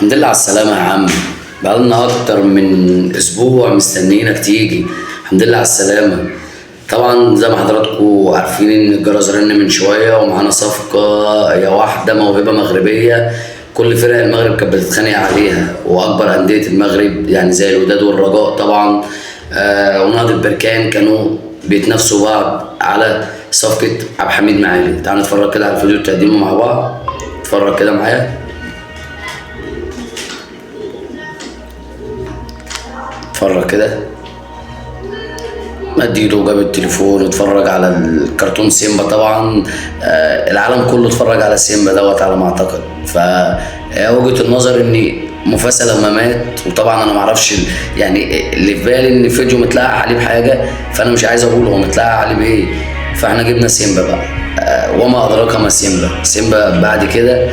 الحمد لله على السلامة يا عم. بقالنا أكتر من أسبوع مستنيينك تيجي. الحمد لله على السلامة. طبعا زي ما حضراتكم عارفين إن الجرس رن من شوية ومعانا صفقة، هي واحدة موهبة مغربية كل فرق المغرب كانت بتتخانق عليها، وأكبر أندية المغرب يعني زي الوداد والرجاء طبعا ونهضة بركان كانوا بيتنافسوا بعض على صفقة عبد الحميد معالي. تعال نتفرج كده على الفيديو التقديم مع بعض. اتفرج كده معايا. اتفرج كده. مد ايده وجاب التليفون واتفرج على الكرتون سيمبا طبعا. العالم كله اتفرج على سيمبا دوت على ما اعتقد. وجهة النظر ان مفاسا لما مات، وطبعا انا معرفش يعني اللي في بالي ان فيديو متلقى عليه بحاجه، فانا مش عايز اقول هو متلقى عليه بايه. فاحنا جبنا سيمبا بقى. وما ادراك ما سيمبا. سيمبا بعد كده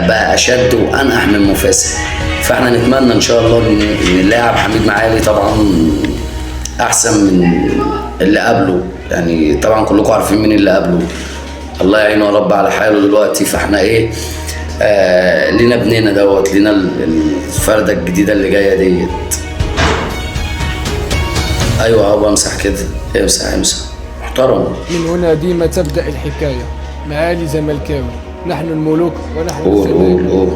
بقى اشد وانقح من مفاسا. فاحنا نتمنى ان شاء الله ان اللاعب حميد معالي طبعا احسن من اللي قبله. يعني طبعا كلكم عارفين مين اللي قبله، الله يعينه يا رب على حاله دلوقتي. فاحنا ايه لينا ابننا دوت، لينا الفرده الجديده اللي جايه ديت. ايوه اهو بمسح كده. امسح محترم. من هنا ديما تبدأ الحكاية. معالي زملكاوي، نحن الملوك ونحن قول الزمالك.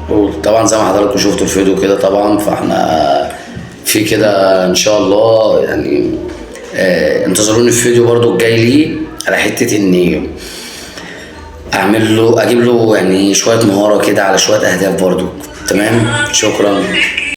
قول. طبعا زي ما حضراتكم شفتوا الفيديو كده طبعا، فاحنا في كده ان شاء الله يعني. انتظروني في الفيديو برضو الجاي ليه على حته اني اجيب له يعني شويه مهاره كده على شويه اهداف برضو. تمام، شكرا.